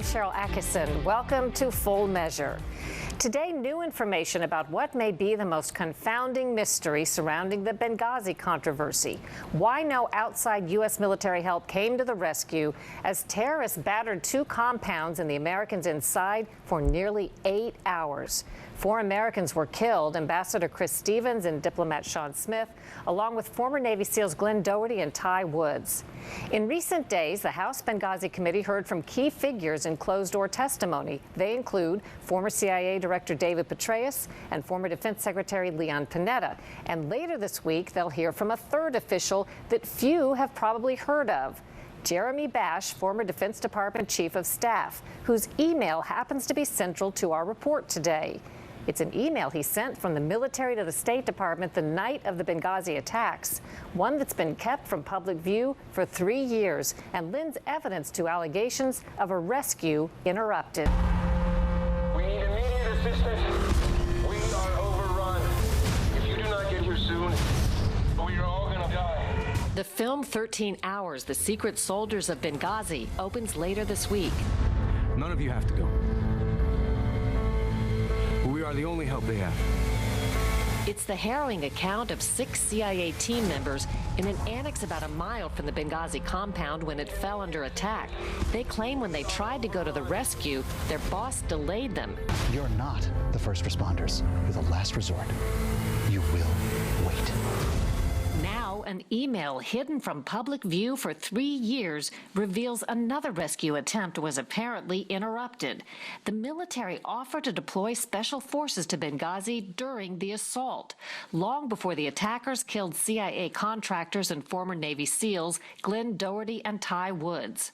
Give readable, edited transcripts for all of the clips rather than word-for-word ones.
Sharyl Attkisson. Welcome to Full Measure. Today, new information about what may be the most confounding mystery surrounding the Benghazi controversy. Why no outside U.S. military help came to the rescue as terrorists battered two compounds and the Americans inside for nearly 8 hours. 4 Americans were killed, Ambassador Chris Stevens and diplomat Sean Smith, along with former Navy SEALs Glenn Doherty and Ty Woods. In recent days, the House Benghazi Committee heard from key figures in closed-door testimony. They include former CIA Director David Petraeus and former Defense Secretary Leon Panetta. And later this week, they'll hear from a third official that few have probably heard of. Jeremy Bash, former Defense Department Chief of Staff, whose email happens to be central to our report today. It's an email he sent from the military to the State Department the night of the Benghazi attacks, one that's been kept from public view for 3 years and lends evidence to allegations of a rescue interrupted. We need immediate assistance. We are overrun. If you do not get here soon, we are all going to die. The film 13 Hours, The Secret Soldiers of Benghazi opens later this week. None of you have to go. We are the only help they have. It's the harrowing account of 6 CIA team members in an annex about a mile from the Benghazi compound when it fell under attack. They claim when they tried to go to the rescue, their boss delayed them. You're not the first responders. You're the last resort. You will wait. Now, an email hidden from public view for 3 years reveals another rescue attempt was apparently interrupted. The military offered to deploy special forces to Benghazi during the assault, long before the attackers killed CIA contractors and former Navy SEALs Glenn Doherty and Ty Woods.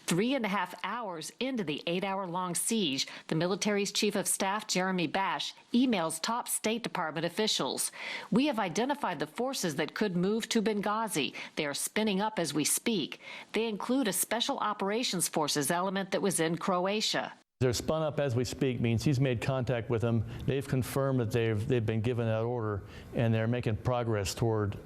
3.5 hours into the 8-hour-long siege, the military's Chief of Staff, Jeremy Bash, emails top State Department officials. We have identified the forces that could move to Benghazi. They are spinning up as we speak. They include a Special Operations Forces element that was in Croatia. They're spun up as we speak means he's made contact with them. They've confirmed that they've been given that order, and they're making progress toward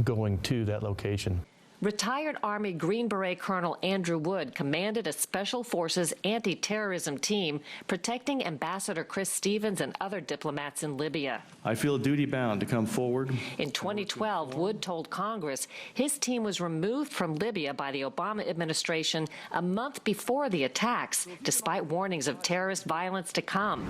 going to that location. Retired Army Green Beret Colonel Andrew Wood commanded a Special Forces anti-terrorism team protecting Ambassador Chris Stevens and other diplomats in Libya. I feel duty-bound to come forward. In 2012, Wood told Congress his team was removed from Libya by the Obama administration a month before the attacks, despite warnings of terrorist violence to come.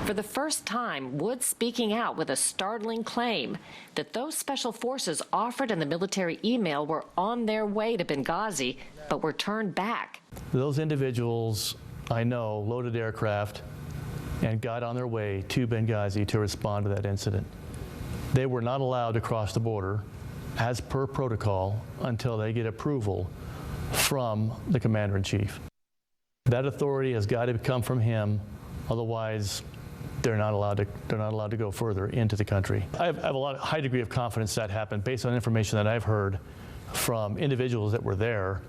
For the first time, Wood speaking out with a startling claim that those special forces offered in the military email were on their way to Benghazi, but were turned back. Those individuals, I know, loaded aircraft and got on their way to Benghazi to respond to that incident. They were not allowed to cross the border, as per protocol, until they get approval from the Commander-in-Chief. That authority has got to come from him, otherwise they're not allowed to go further into the country. I have a high degree of confidence that happened based on information that I've heard from individuals that were there.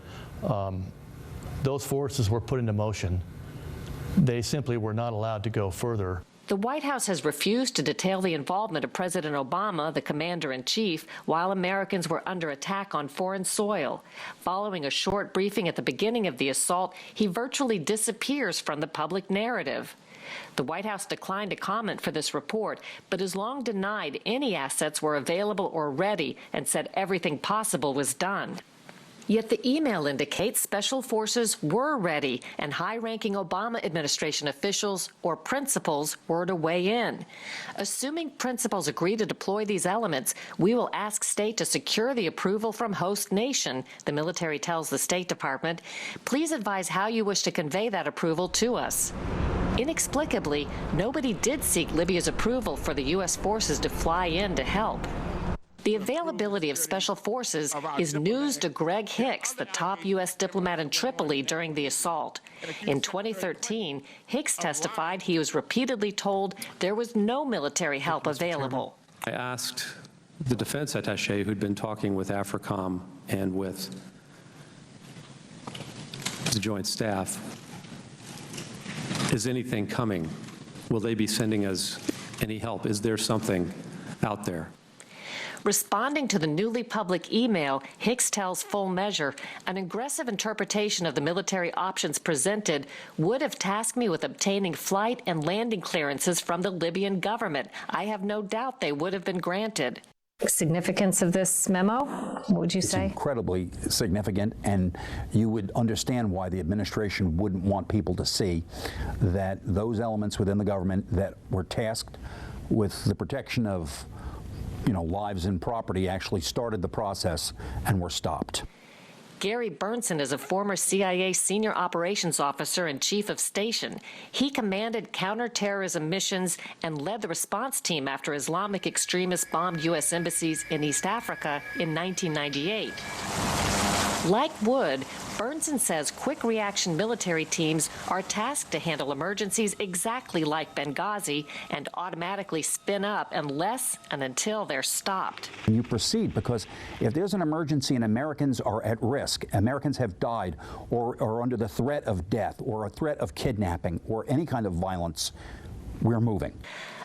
Those forces were put into motion. They simply were not allowed to go further. The White House has refused to detail the involvement of President Obama, the commander-in-chief, while Americans were under attack on foreign soil. Following a short briefing at the beginning of the assault, he virtually disappears from the public narrative. The White House declined to comment for this report, but has long denied any assets were available or ready and said everything possible was done. Yet the email indicates special forces were ready and high-ranking Obama administration officials or principals were to weigh in. Assuming principals agree to deploy these elements, we will ask state to secure the approval from host nation, the military tells the State Department. Please advise how you wish to convey that approval to us. Inexplicably, nobody did seek Libya's approval for the U.S. forces to fly in to help. The availability of special forces is news to Greg Hicks, the top U.S. diplomat in Tripoli during the assault. In 2013, Hicks testified he was repeatedly told there was no military help available. I asked the defense attaché who'd been talking with AFRICOM and with the Joint Staff, is anything coming? Will they be sending us any help? Is there something out there? Responding to the newly public email, Hicks tells Full Measure, an aggressive interpretation of the military options presented would have tasked me with obtaining flight and landing clearances from the Libyan government. I have no doubt they would have been granted. Significance of this memo, what would you say? It's incredibly significant, and you would understand why the administration wouldn't want people to see that those elements within the government that were tasked with the protection of, lives and property actually started the process and were stopped. Gary Burnson is a former CIA senior operations officer and chief of station. He commanded counterterrorism missions and led the response team after Islamic extremists bombed U.S. embassies in East Africa in 1998. Like Wood, Burnson says quick reaction military teams are tasked to handle emergencies exactly like Benghazi and automatically spin up unless and until they're stopped. You proceed because if there's an emergency and Americans are at risk, Americans have died or are under the threat of death or a threat of kidnapping or any kind of violence, we're moving.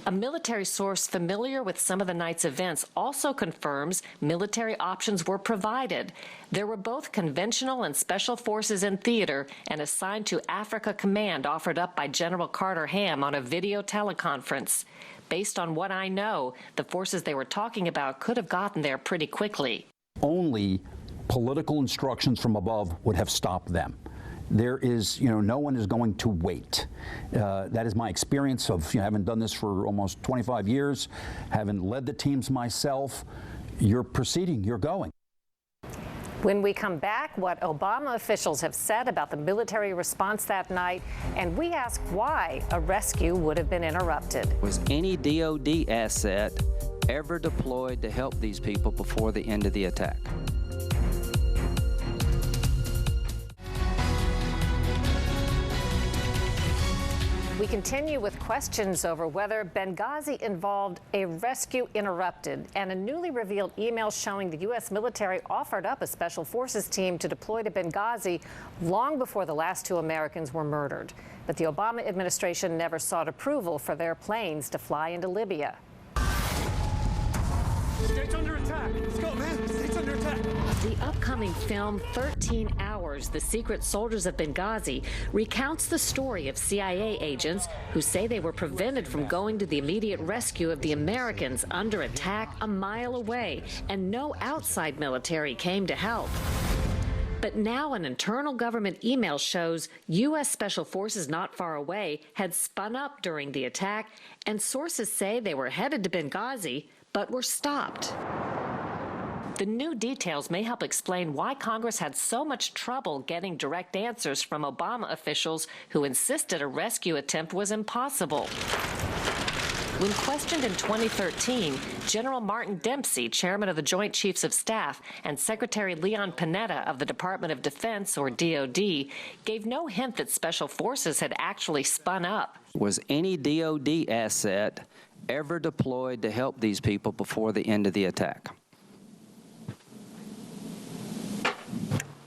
A military source familiar with some of the night's events also confirms military options were provided. There were both conventional and special forces in theater and assigned to Africa Command offered up by General Carter Ham on a video teleconference. Based on what I know, the forces they were talking about could have gotten there pretty quickly. Only political instructions from above would have stopped them. There is, no one is going to wait. That is my experience of having done this for almost 25 years, having led the teams myself. You're proceeding, you're going. When we come back, what Obama officials have said about the military response that night, and we ask why a rescue would have been interrupted. Was any DOD asset ever deployed to help these people before the end of the attack? We continue with questions over whether Benghazi involved a rescue interrupted and a newly revealed email showing the U.S. military offered up a special forces team to deploy to Benghazi long before the last two Americans were murdered. But the Obama administration never sought approval for their planes to fly into Libya. State's under attack. Let's go, man. State's under attack. The upcoming film, 13 Hours, The Secret Soldiers of Benghazi, recounts the story of CIA agents who say they were prevented from going to the immediate rescue of the Americans under attack a mile away, and no outside military came to help. But now an internal government email shows U.S. Special Forces not far away had spun up during the attack, and sources say they were headed to Benghazi, but were stopped. The new details may help explain why Congress had so much trouble getting direct answers from Obama officials who insisted a rescue attempt was impossible. When questioned in 2013, General Martin Dempsey, chairman of the Joint Chiefs of Staff, and Secretary Leon Panetta of the Department of Defense, or DOD, gave no hint that Special Forces had actually spun up. Was any DOD asset ever deployed to help these people before the end of the attack?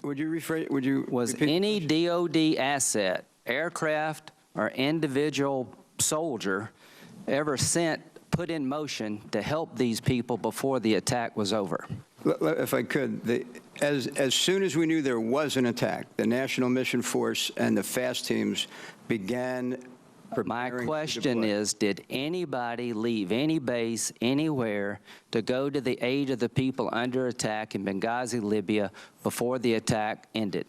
Would you rephrase? Would you? Was any DOD asset, aircraft, or individual soldier ever put in motion to help these people before the attack was over? If I could, as soon as we knew there was an attack, the National Mission Force and the FAST teams began. My question is, did anybody leave any base anywhere to go to the aid of the people under attack in Benghazi, Libya, before the attack ended?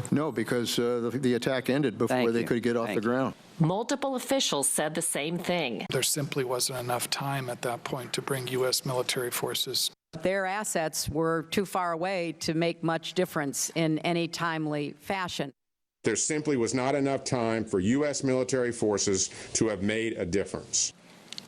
No, because the attack ended before they could get off the ground. Multiple officials said the same thing. There simply wasn't enough time at that point to bring U.S. military forces. Their assets were too far away to make much difference in any timely fashion. There simply was not enough time for U.S. military forces to have made a difference.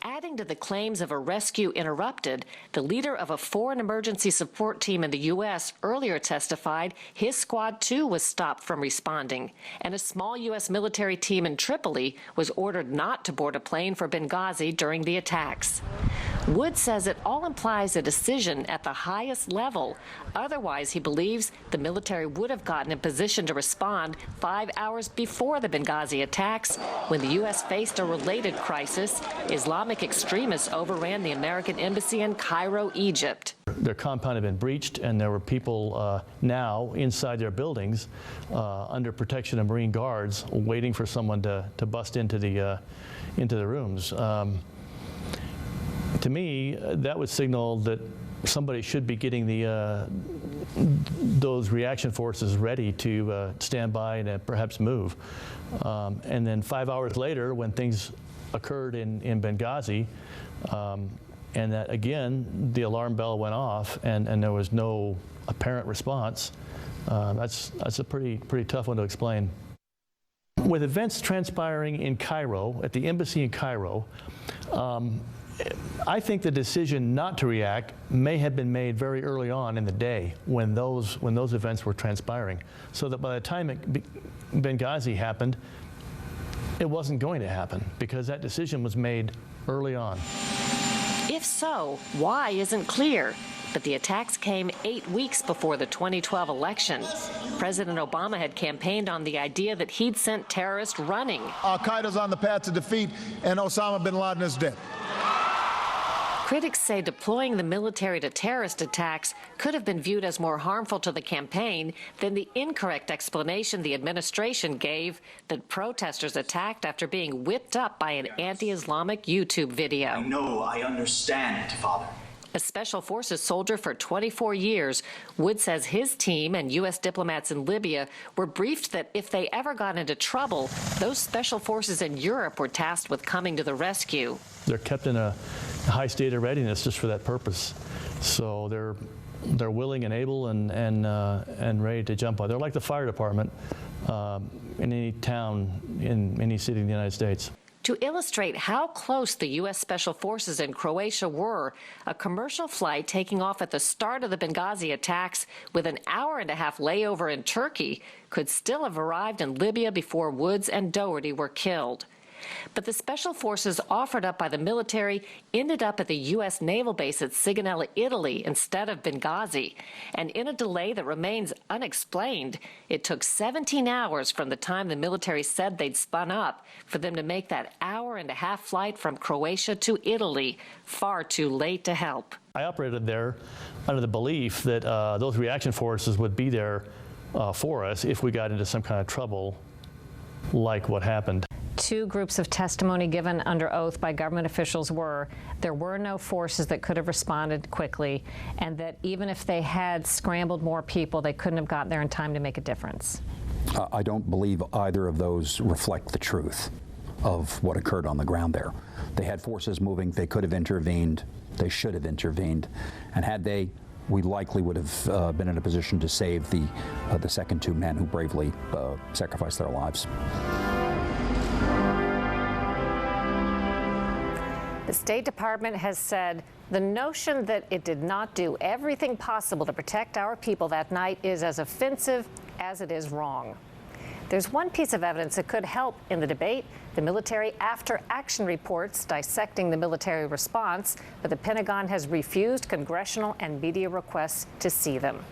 Adding to the claims of a rescue interrupted, the leader of a foreign emergency support team in the U.S. earlier testified his squad too was stopped from responding, and a small U.S. military team in Tripoli was ordered not to board a plane for Benghazi during the attacks. Wood says it all implies a decision at the highest level. Otherwise, he believes the military would have gotten in position to respond 5 hours before the Benghazi attacks, when the U.S. faced a related crisis. Islamic extremists overran the American embassy in Cairo, Egypt. Their compound had been breached, and there were people now inside their buildings under protection of Marine guards waiting for someone to bust into the rooms. To me, that would signal that somebody should be getting those reaction forces ready to stand by and perhaps move. And then 5 hours later, when things occurred in Benghazi, and that, again, the alarm bell went off and there was no apparent response, that's a pretty tough one to explain. With events transpiring in Cairo, at the embassy in Cairo, I think the decision not to react may have been made very early on in the day when those events were transpiring, so that by the time Benghazi happened, it wasn't going to happen because that decision was made early on. If so, why isn't clear. But the attacks came 8 weeks before the 2012 election. President Obama had campaigned on the idea that he'd sent terrorists running. Al-Qaeda's on the path to defeat, and Osama bin Laden is dead. Critics say deploying the military to terrorist attacks could have been viewed as more harmful to the campaign than the incorrect explanation the administration gave that protesters attacked after being whipped up by an anti-Islamic YouTube video. I know, I understand, Father. A Special Forces soldier for 24 years, Wood says his team and U.S. diplomats in Libya were briefed that if they ever got into trouble, those Special Forces in Europe were tasked with coming to the rescue. They're kept in a high state of readiness just for that purpose. So they're willing and able and ready to jump on. They're like the fire department in any town, in any city in the United States. To illustrate how close the U.S. Special Forces in Croatia were, a commercial flight taking off at the start of the Benghazi attacks with an hour-and-a-half layover in Turkey could still have arrived in Libya before Woods and Doherty were killed. But the Special Forces offered up by the military ended up at the U.S. naval base at Sigonella, Italy, instead of Benghazi. And in a delay that remains unexplained, it took 17 hours from the time the military said they'd spun up for them to make that hour-and-a-half flight from Croatia to Italy, far too late to help. I operated there under the belief that those reaction forces would be there for us if we got into some kind of trouble like what happened. Two groups of testimony given under oath by government officials were there were no forces that could have responded quickly, and that even if they had scrambled more people, they couldn't have gotten there in time to make a difference. I don't believe either of those reflect the truth of what occurred on the ground there. They had forces moving. They could have intervened. They should have intervened. And had they, we likely would have been in a position to save the second two men who bravely sacrificed their lives. The State Department has said the notion that it did not do everything possible to protect our people that night is as offensive as it is wrong. There's one piece of evidence that could help in the debate: the military after-action reports dissecting the military response, but the Pentagon has refused congressional and media requests to see them.